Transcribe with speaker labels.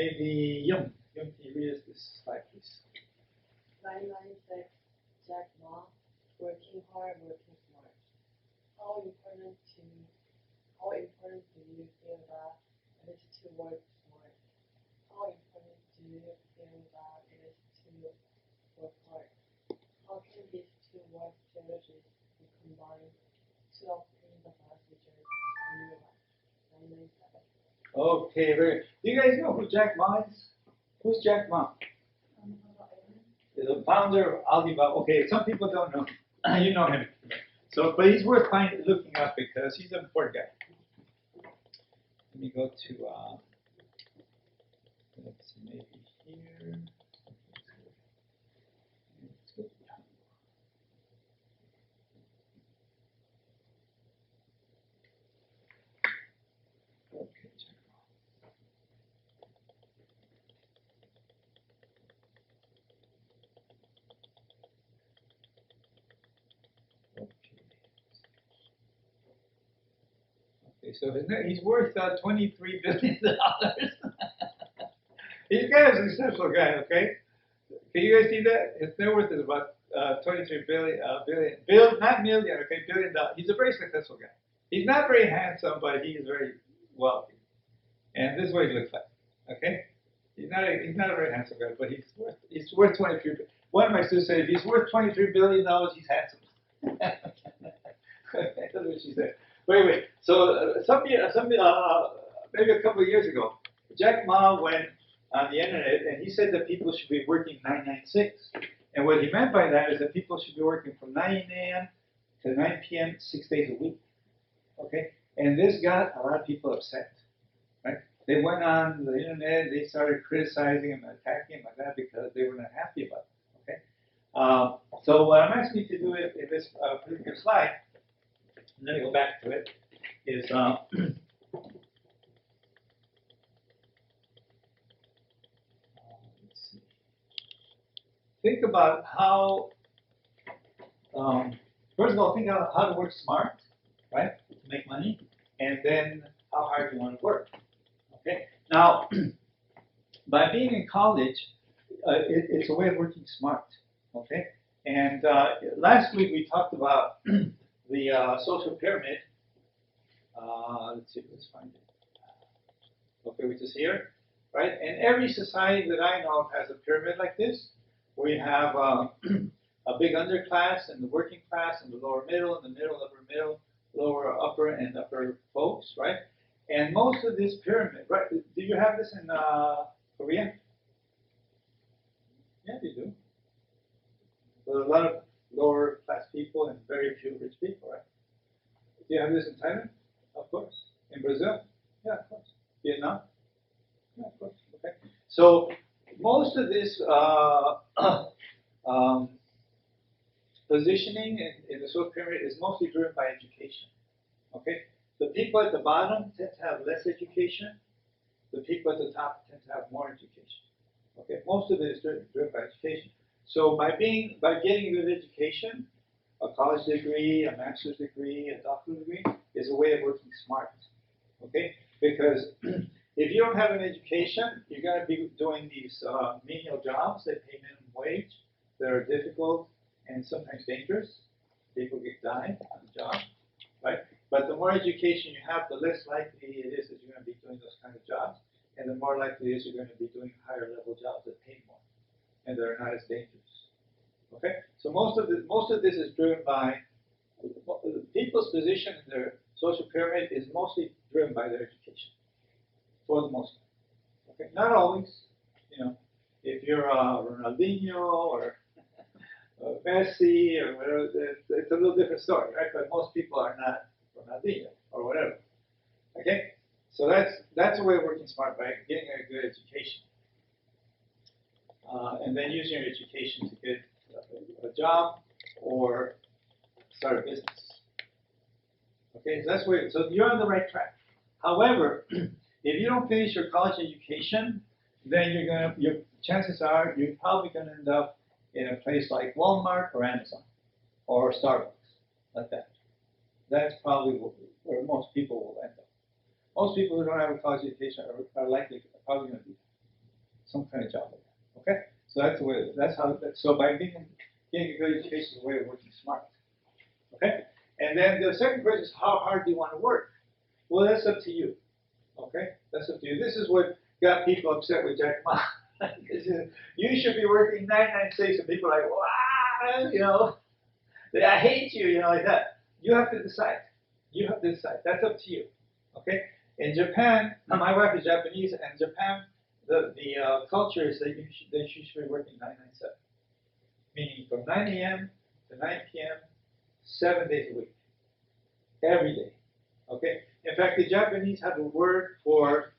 Speaker 1: maybe Young. Young, can you read us this slide, please?
Speaker 2: 996 Jack Ma, working hard, working smart. How important do you feel that it is to work smart? How important do you feel that it is to work hard? How can these two work strategies be combined to obtain the best results in your life? 997.
Speaker 1: Okay, very. Do you guys know who Jack Ma is? Who's Jack Ma? The founder of Alibaba. Okay, some people don't know. You know him. So, but he's worth looking up because he's an important guy. Let me go to, let's see, maybe here. Let's go to okay, Jack Ma. Okay, so he's worth $23 billion. He's kind of a successful guy, okay? Can you guys see that? His net worth is about 23 billion, not million, okay, $1 billion. He's a very successful guy. He's not very handsome, but he is very wealthy. And this is what he looks like, okay? He's not a very handsome guy, but he's worth 23 billion. One of my students said, if he's worth $23 billion, he's handsome. That's what she said. Wait. So maybe a couple of years ago, Jack Ma went on the internet and he said that people should be working 996. And what he meant by that is that people should be working from 9 a.m. to 9 p.m. 6 days a week. Okay? And this got a lot of people upset. Right? They went on the internet, they started criticizing him and attacking him like that because they were not happy about it. Okay? So what I'm asking you to do in this particular slide, and then go back to it, is let's see. Think about how, first of all, think about how to work smart, right, to make money, and then how hard you want to work. Okay. Now, by being in college, it's a way of working smart. Okay. And last week we talked about the social pyramid. Let's see, let's find it. Okay, which is here, right? And every society that I know of has a pyramid like this. We have a big underclass and the working class and the lower middle and the middle, upper middle, lower, upper, and upper folks, right? And most of this pyramid, right? Do you have this in Korea? Yeah, you do. There's a lot of lower class people and very few rich people, right? Do you have this in Thailand? Of course. In Brazil? Yeah, of course. Vietnam? Yeah, of course. Okay. So most of this positioning in the social pyramid is mostly driven by education. Okay. The people at the bottom tend to have less education. The people at the top tend to have more education. Okay. Most of it is driven by education. So by getting a good education, a college degree, a master's degree, a doctoral degree, is a way of working smart. Okay? Because if you don't have an education, you're going to be doing these menial jobs that pay minimum wage, that are difficult and sometimes dangerous. People get died on the job, right? But the more education you have, the less likely it is that you're going to be doing those kind of jobs, and the more likely it is you're going to be doing higher level jobs that pay more, and they're not as dangerous. Okay, so most of this is driven by people's position in their social pyramid is mostly driven by their education, for the most part. Okay, not always. You know, if you're Ronaldinho or Messi or whatever, it's a little different story, right? But most people are not Ronaldinho or whatever. Okay, so that's a way of working smart, by getting a good education, and then using your education to get a job or start a business. Okay, so that's where, so you're on the right track. However, if you don't finish your college education, then your chances are you're probably gonna end up in a place like Walmart or Amazon or Starbucks, like that. That's probably where most people will end up. Most people who don't have a college education are probably going to be. some kind of job like that. Okay, so that's the way. That's how. So by getting a good education is a way of working smart. Okay, and then the second question is how hard do you want to work? Well, that's up to you. Okay, that's up to you. This is what got people upset with Jack Ma. You should be working 996, and people are like, wow, you know, I hate you, you know, like that. You have to decide. You have to decide. That's up to you. Okay. In Japan, my wife is Japanese, and Japan, the culture is that they should be working 997, meaning from 9 a.m. to 9 p.m. 7 days a week, every day. Okay. In fact, the Japanese have a word for